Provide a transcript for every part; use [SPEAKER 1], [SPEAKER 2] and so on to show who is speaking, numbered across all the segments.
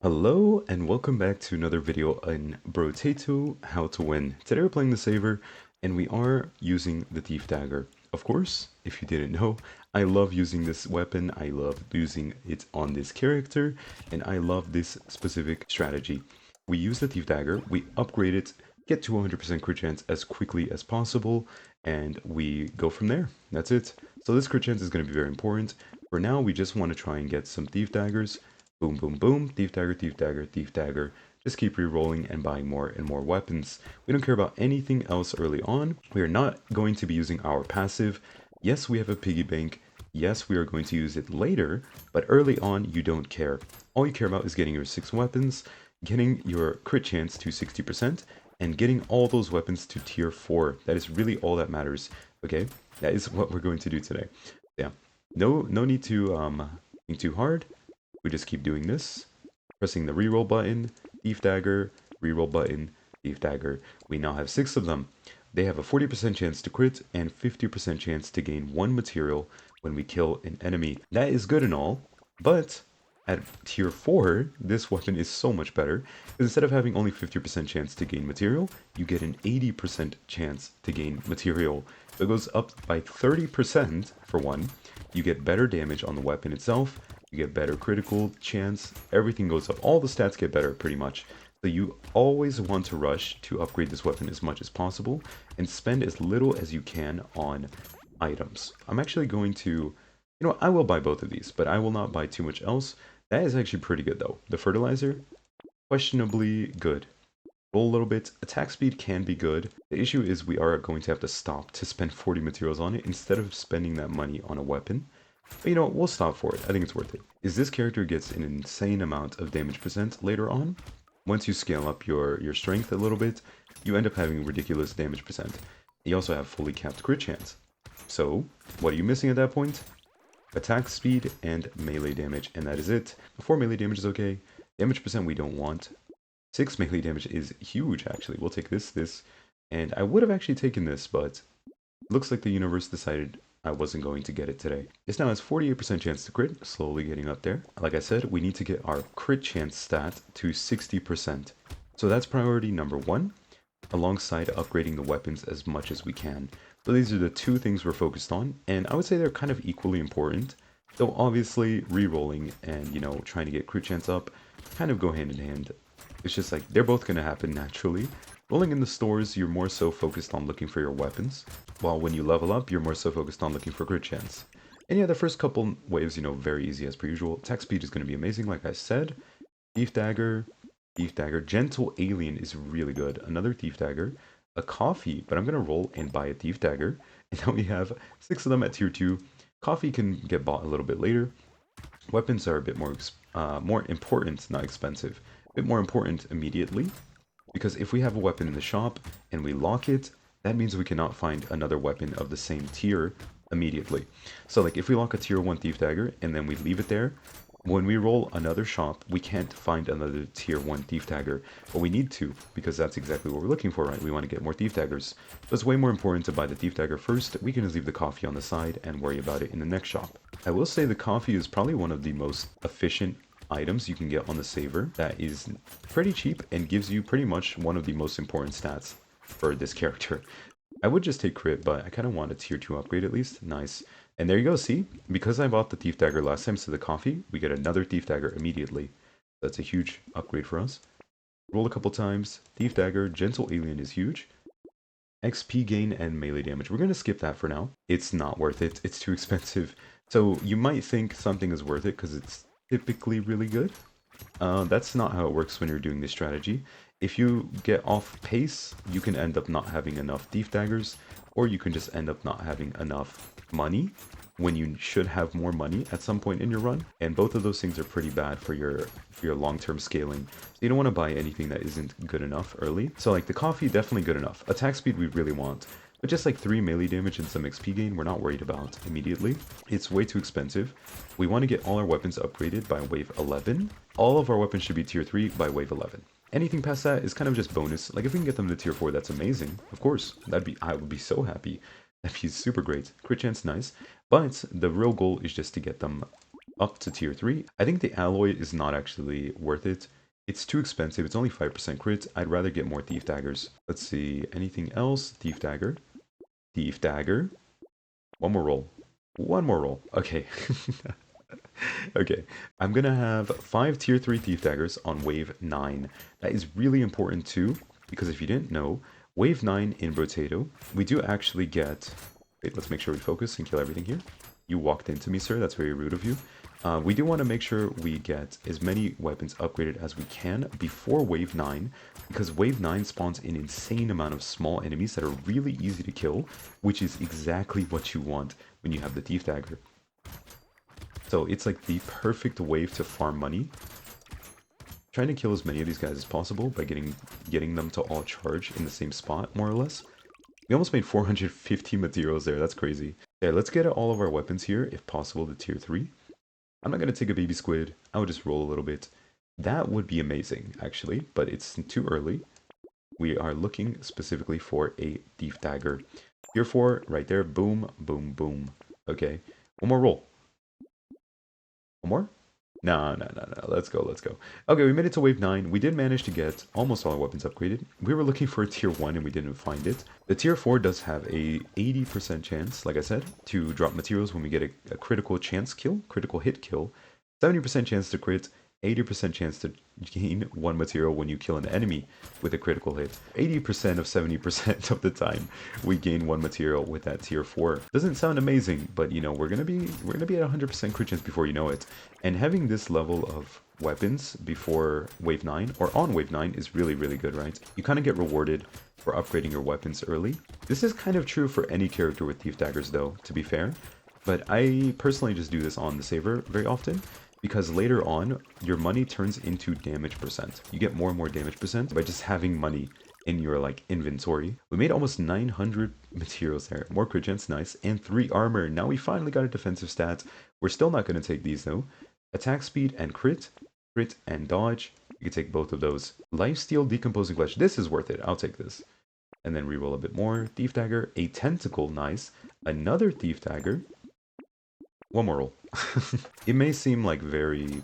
[SPEAKER 1] Hello and welcome back to another video in Brotato How to Win. Today we're playing the Saver and we are using the Thief Dagger. Of course, if you didn't know, I love using this weapon, I love using it on this character, and I love this specific strategy. We use the Thief Dagger, we upgrade it, get to 100% crit chance as quickly as possible, and we go from there. That's it. So this crit chance is going to be very important. For now, we just want to try and get some Thief Daggers. Boom, boom, boom. Thief dagger, thief dagger, thief dagger. Just keep re-rolling and buying more and more weapons. We don't care about anything else early on. We are not going to be using our passive. Yes, we have a piggy bank. Yes, we are going to use it later, but early on, you don't care. All you care about is getting your 6 weapons, getting your crit chance to 60%, and getting all those weapons to tier 4. That is really all that matters. Okay, that is what we're going to do today. Yeah, no need to think too hard. We just keep doing this, pressing the reroll button, thief dagger, reroll button, thief dagger. We now have 6 of them. They have a 40% chance to crit and 50% chance to gain 1 material when we kill an enemy. That is good and all, but at tier 4, this weapon is so much better. Instead of having only 50% chance to gain material, you get an 80% chance to gain material. So it goes up by 30% for one. You get better damage on the weapon itself, you get better critical chance, everything goes up. All the stats get better pretty much. So you always want to rush to upgrade this weapon as much as possible and spend as little as you can on items. I'm actually going to, I will buy both of these, but I will not buy too much else. That is actually pretty good though. The fertilizer, questionably good. Roll a little bit. Attack speed can be good. The issue is we are going to have to stop to spend 40 materials on it instead of spending that money on a weapon. But we'll stop for it. I think it's worth it. Is this character gets an insane amount of damage percent later on. Once you scale up your strength a little bit, you end up having ridiculous damage percent. You also have fully capped crit chance. So, what are you missing at that point? Attack speed and melee damage, and that is it. Before melee damage is okay. Damage percent we don't want. 6 melee damage is huge, actually. We'll take this, and I would have actually taken this, but looks like the universe decided I wasn't going to get it today. This now has 48% chance to crit, slowly getting up there. Like I said, we need to get our crit chance stat to 60%. So that's priority number 1, alongside upgrading the weapons as much as we can. So these are the 2 things we're focused on, and I would say they're kind of equally important. Though obviously, re-rolling and, trying to get crit chance up kind of go hand in hand. It's just like, they're both going to happen naturally. Rolling in the stores, you're more so focused on looking for your weapons, while when you level up, you're more so focused on looking for crit chance. And yeah, the first couple waves, very easy as per usual. Attack speed is going to be amazing, like I said. Thief Dagger, Gentle Alien is really good. Another Thief Dagger, a Coffee, but I'm going to roll and buy a Thief Dagger. And now we have 6 of them at tier 2. Coffee can get bought a little bit later. Weapons are a bit more important, not expensive. A bit more important immediately. Because if we have a weapon in the shop and we lock it, that means we cannot find another weapon of the same tier immediately. So like if we lock a tier 1 thief dagger and then we leave it there, when we roll another shop, we can't find another tier 1 thief dagger, but we need to, because that's exactly what we're looking for, right? We want to get more thief daggers. So it's way more important to buy the thief dagger first. We can just leave the coffee on the side and worry about it in the next shop. I will say the coffee is probably one of the most efficient items you can get on the Saver that is pretty cheap and gives you pretty much one of the most important stats for this character. I would just take crit, but I kind of want a tier 2 upgrade at least. Nice. And there you go, see? Because I bought the Thief Dagger last time to the coffee, we get another Thief Dagger immediately. That's a huge upgrade for us. Roll a couple times. Thief Dagger, Gentle Alien is huge. XP gain and melee damage. We're going to skip that for now. It's not worth it. It's too expensive. So you might think something is worth it because it's typically really good. That's not how it works when you're doing this strategy. If you get off pace, you can end up not having enough thief daggers, or you can just end up not having enough money when you should have more money at some point in your run. And both of those things are pretty bad for your long-term scaling. So you don't want to buy anything that isn't good enough early. So like the coffee, definitely good enough. Attack speed we really want. But just like 3 melee damage and some XP gain, we're not worried about immediately. It's way too expensive. We want to get all our weapons upgraded by wave 11. All of our weapons should be tier 3 by wave 11. Anything past that is kind of just bonus. Like if we can get them to tier 4, that's amazing. Of course, I would be so happy. That'd be super great. Crit chance, nice. But the real goal is just to get them up to tier 3. I think the alloy is not actually worth it. It's too expensive. It's only 5% crit. I'd rather get more thief daggers. Let's see. Anything else? Thief dagger. Thief dagger. One more roll. One more roll. Okay. Okay. I'm going to have 5 tier 3 thief daggers on wave 9. That is really important too, because if you didn't know, wave 9 in Brotato, we do actually get... Wait, let's make sure we focus and kill everything here. You walked into me, sir. That's very rude of you. We do want to make sure we get as many weapons upgraded as we can before wave 9, because wave 9 spawns an insane amount of small enemies that are really easy to kill, which is exactly what you want when you have the thief dagger. So it's like the perfect wave to farm money. Trying to kill as many of these guys as possible by getting them to all charge in the same spot, more or less. We almost made 450 materials there. That's crazy. Yeah, let's get all of our weapons here, if possible, to tier 3. I'm not going to take a baby squid. I would just roll a little bit. That would be amazing, actually, but it's too early. We are looking specifically for a thief dagger. Tier 4, right there. Boom, boom, boom. Okay, one more roll. One more? No. Let's go. Okay, we made it to wave 9. We did manage to get almost all our weapons upgraded. We were looking for a tier 1 and we didn't find it. The tier 4 does have a 80% chance, like I said, to drop materials when we get a critical chance kill, critical hit kill. 70% chance to crit, 80% chance to gain 1 material when you kill an enemy with a critical hit. 80% of 70% of the time we gain 1 material with that tier 4. Doesn't sound amazing, but you know, we're gonna be at 100% crit chance before you know it. And having this level of weapons before wave 9 or on wave 9 is really good, right? You kind of get rewarded for upgrading your weapons early. This is kind of true for any character with thief daggers though, to be fair. But I personally just do this on the saver very often, because later on, your money turns into damage percent. You get more and more damage percent by just having money in your like inventory. We made almost 900 materials there. More crit chance, nice. And 3 armor. Now we finally got a defensive stat. We're still not going to take these though. Attack speed and crit and dodge. You can take both of those. Lifesteal, decomposing flesh. This is worth it. I'll take this. And then reroll a bit more. Thief dagger, a tentacle, nice. Another thief dagger. One more roll. It may seem like very...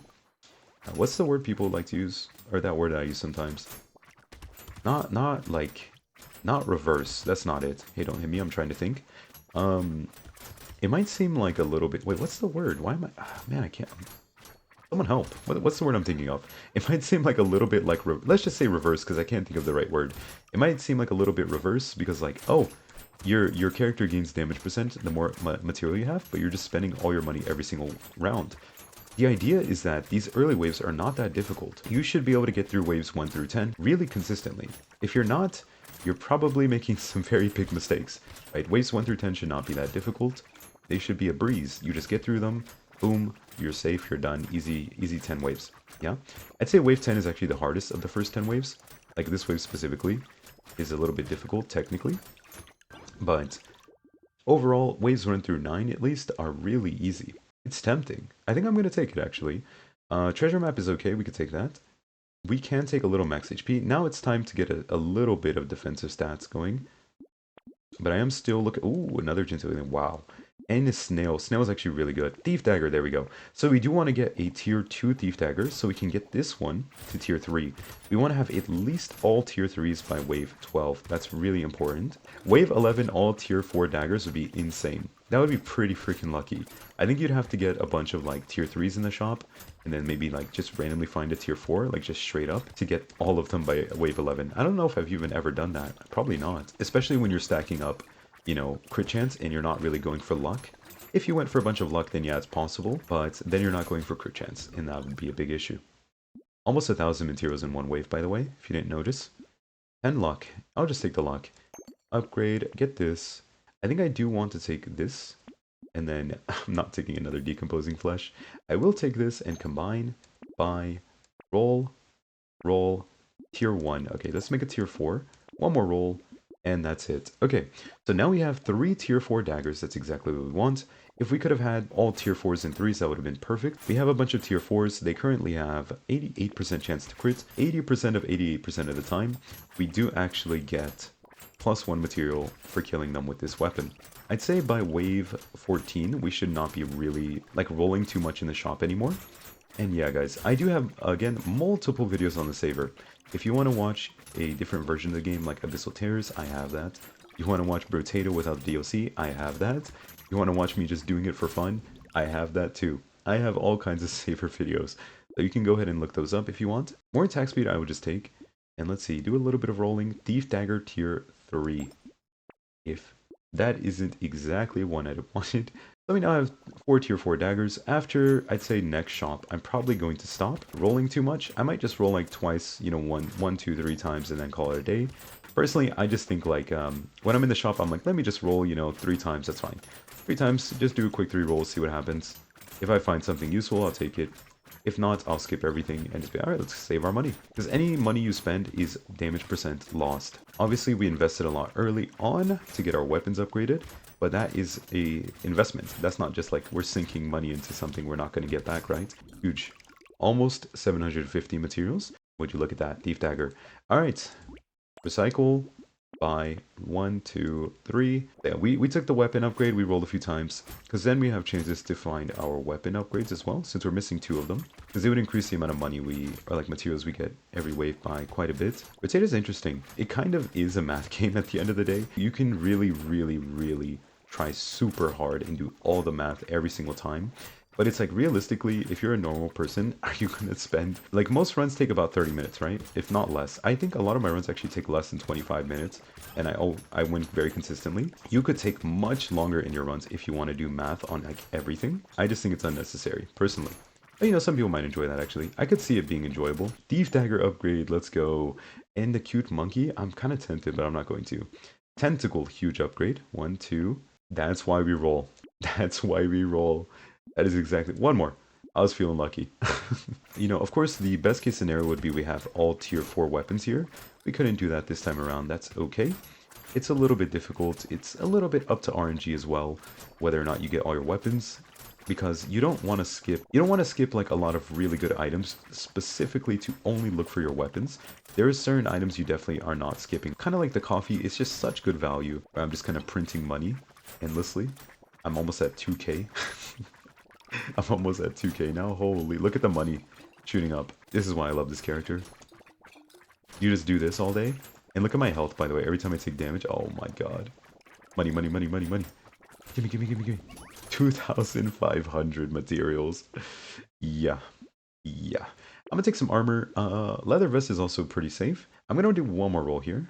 [SPEAKER 1] what's the word people like to use? Or that word I use sometimes? Not reverse. That's not it. Hey, don't hit me. I'm trying to think. It might seem like a little bit... Wait, what's the word? Why am I... man, I can't... Someone help. What's the word I'm thinking of? It might seem like a little bit like... let's just say reverse, because I can't think of the right word. It might seem like a little bit reverse, because like, oh... Your character gains damage percent the more material you have, but you're just spending all your money every single round. The idea is that these early waves are not that difficult. You should be able to get through waves 1 through 10 really consistently. If you're not, you're probably making some very big mistakes. Right? Waves 1 through 10 should not be that difficult. They should be a breeze. You just get through them, boom, you're safe, you're done. Easy 10 waves. Yeah? I'd say wave 10 is actually the hardest of the first 10 waves. Like this wave specifically is a little bit difficult technically. But overall, waves 1 through 9 at least are really easy. It's tempting. I think I'm going to take it actually. Treasure map is okay, we could take that. We can take a little max HP. Now it's time to get a little bit of defensive stats going. But I am still looking... Ooh, another gentility. Wow. And a snail. Snail is actually really good. Thief dagger, there we go. So we do want to get a tier 2 thief dagger, so we can get this one to tier 3. We want to have at least all tier 3s by wave 12. That's really important. Wave 11, all tier 4 daggers would be insane. That would be pretty freaking lucky. I think you'd have to get a bunch of like tier 3s in the shop, and then maybe like just randomly find a tier 4, like just straight up, to get all of them by wave 11. I don't know if I've even ever done that. Probably not. Especially when you're stacking up, you know, crit chance and you're not really going for luck. If you went for a bunch of luck, then yeah, it's possible, but then you're not going for crit chance, and that would be a big issue. Almost 1,000 materials in one wave, by the way, if you didn't notice. 10 luck. I'll just take the luck. Upgrade, get this. I think I do want to take this, and then I'm not taking another decomposing flesh. I will take this and combine, buy, roll, tier 1. Okay, let's make a tier 4. One more roll. And that's it. Okay, so now we have 3 tier 4 daggers. That's exactly what we want. If we could have had all tier 4s and 3s, that would have been perfect. We have a bunch of tier 4s. They currently have 88% chance to crit. 80% of 88% of the time, we do actually get +1 material for killing them with this weapon. I'd say by wave 14, we should not be really, like, rolling too much in the shop anymore. And yeah, guys, I do have, again, multiple videos on the Saver. If you want to watch a different version of the game, like Abyssal Terrors, I have that. You want to watch Brotato without the DLC, I have that. You want to watch me just doing it for fun, I have that too. I have all kinds of Saver videos, so you can go ahead and look those up if you want. More attack speed I would just take. And let's see, do a little bit of rolling. Thief Dagger tier 3. If that isn't exactly one I'd wanted. Let me now have 4 tier 4 daggers. After, I'd say next shop, I'm probably going to stop rolling too much. I might just roll like twice, you know, one, two, 3 times and then call it a day. Personally, I just think like, when I'm in the shop, I'm like, let me just roll, you know, 3 times, that's fine. 3 times, just do a quick 3 rolls, see what happens. If I find something useful, I'll take it. If not, I'll skip everything and just be, alright, let's save our money. Because any money you spend is damage percent lost. Obviously, we invested a lot early on to get our weapons upgraded, but that is a investment. That's not just like we're sinking money into something we're not going to get back, right? Huge. Almost 750 materials. Would you look at that? Thief Dagger. Alright. Recycle. Buy 1, 2, 3. Yeah, we took the weapon upgrade, we rolled a few times, because then we have chances to find our weapon upgrades as well, since we're missing 2 of them, because it would increase the amount of money or like materials we get every wave by quite a bit. Potato's interesting. It kind of is a math game at the end of the day. You can really try super hard and do all the math every single time. But it's like, realistically, if you're a normal person, are you going to spend... Like, most runs take about 30 minutes, right? If not less. I think a lot of my runs actually take less than 25 minutes, and I win very consistently. You could take much longer in your runs if you want to do math on, like, everything. I just think it's unnecessary, personally. But, you know, some people might enjoy that, actually. I could see it being enjoyable. Thief Dagger upgrade, let's go. And the cute monkey, I'm kind of tempted, but I'm not going to. Tentacle, huge upgrade. 1, 2. That's why we roll. That's why we roll. That is exactly... One more. I was feeling lucky. You know, of course, the best case scenario would be we have all tier 4 weapons here. We couldn't do that this time around. That's okay. It's a little bit difficult. It's a little bit up to RNG as well, whether or not you get all your weapons. Because you don't want to skip... You don't want to skip, like, a lot of really good items, specifically to only look for your weapons. There are certain items you definitely are not skipping. Kind of like the coffee. It's just such good value. I'm just kind of printing money endlessly. I'm almost at 2k. I'm almost at 2k now. Holy, look at the money shooting up. This is why I love this character. You just do this all day. And look at my health, by the way. Every time I take damage, oh my god. Money, money, money, money, money. Gimme, gimme, gimme, gimme. 2,500 materials. Yeah. Yeah. I'm gonna take some armor. Leather vest is also pretty safe. I'm gonna do one more roll here.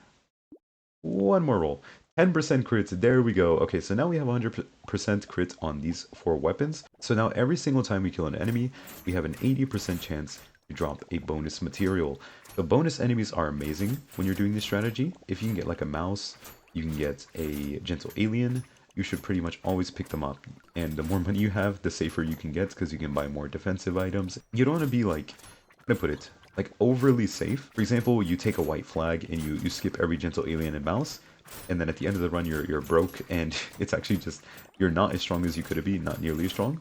[SPEAKER 1] One more roll. 10% crits, there we go. Okay, so now we have 100% crit on these 4 weapons. So now every single time we kill an enemy, we have an 80% chance to drop a bonus material. The bonus enemies are amazing when you're doing this strategy. If you can get like a mouse, you can get a gentle alien, you should pretty much always pick them up. And the more money you have, the safer you can get, because you can buy more defensive items. You don't want to be like, I'm gonna put it, like overly safe. For example, you take a white flag and you skip every gentle alien and mouse, and then at the end of the run you're broke, and it's actually just, you're not as strong as you could be, not nearly as strong.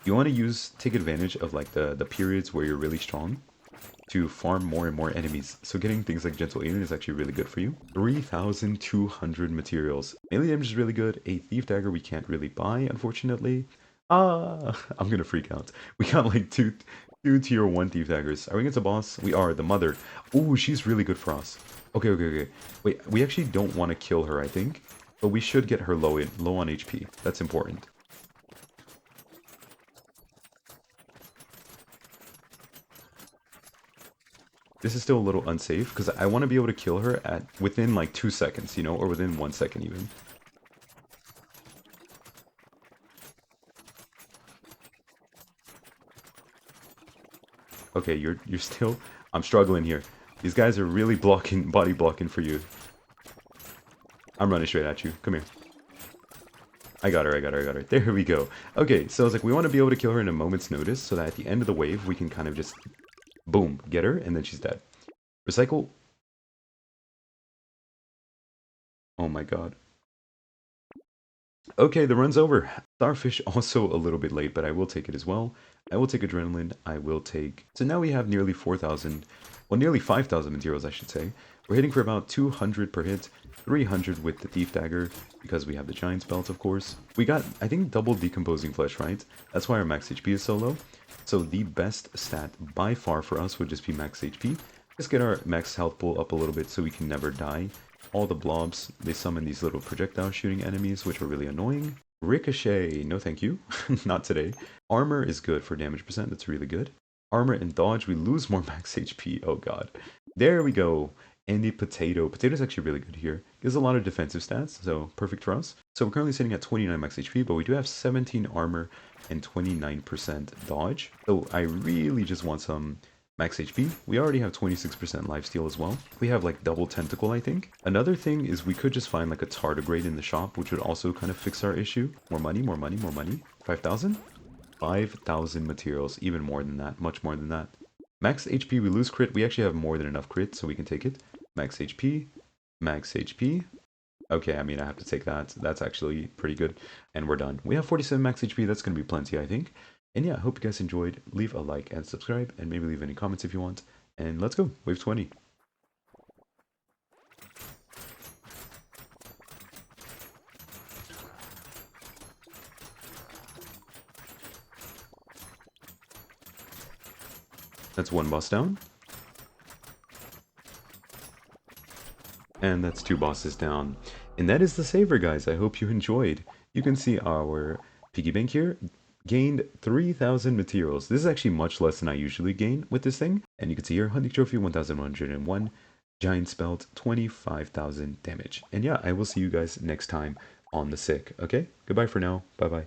[SPEAKER 1] You want to take advantage of like the periods where you're really strong to farm more and more enemies. So getting things like Gentle Alien is actually really good for you. 3,200 materials. Melee damage is really good. A Thief Dagger we can't really buy, unfortunately. I'm gonna freak out. We got like two tier 1 Thief Daggers. Are we against a boss? We are. The Mother. Ooh, she's really good for us. Okay. Wait, we actually don't want to kill her, I think. But we should get her low on HP. That's important. This is still a little unsafe, because I want to be able to kill her within like 2 seconds, you know, or within 1 second even. Okay, you're still... I'm struggling here. These guys are really body blocking for you. I'm running straight at you. Come here. I got her. There we go. Okay, so it's like we want to be able to kill her in a moment's notice, so that at the end of the wave, we can kind of just... Boom, get her, and then she's dead. Recycle. Oh my god. Okay, the run's over. Starfish also a little bit late, but I will take it as well. I will take Adrenaline. I will take... So now we have nearly 4,000, well, nearly 5,000 materials, I should say. We're hitting for about 200 per hit, 300 with the Thief Dagger, because we have the Giant's Belt, of course. We got, I think, double Decomposing Flesh, right? That's why our max HP is so low. So the best stat by far for us would just be max HP. Just get our max health pool up a little bit so we can never die. All the blobs, they summon these little projectile shooting enemies, which are really annoying. Ricochet, no thank you, not today. Armor is good for damage percent, that's really good. Armor and dodge, we lose more max HP, oh god. There we go. And the potato. Potato's actually really good here. Gives a lot of defensive stats, so perfect for us. So we're currently sitting at 29 max HP, but we do have 17 armor and 29% dodge. So I really just want some max HP. We already have 26% lifesteal as well. We have like double tentacle, I think. Another thing is we could just find like a tardigrade in the shop, which would also kind of fix our issue. More money, more money, more money. 5,000? 5,000 materials, even more than that, much more than that. Max HP, we lose crit. We actually have more than enough crit, so we can take it. Max HP, max HP. Okay, I mean, I have to take that. That's actually pretty good. And we're done. We have 47 max HP. That's going to be plenty, I think. And yeah, I hope you guys enjoyed. Leave a like and subscribe, and maybe leave any comments if you want. And let's go. Wave 20. That's one boss down. And that's two bosses down. And that is the saver, guys. I hope you enjoyed. You can see our piggy bank here gained 3,000 materials. This is actually much less than I usually gain with this thing. And you can see here, Hunting Trophy 1,101, Giant's Belt 25,000 damage. And yeah, I will see you guys next time on the Sick. Okay? Goodbye for now. Bye-bye.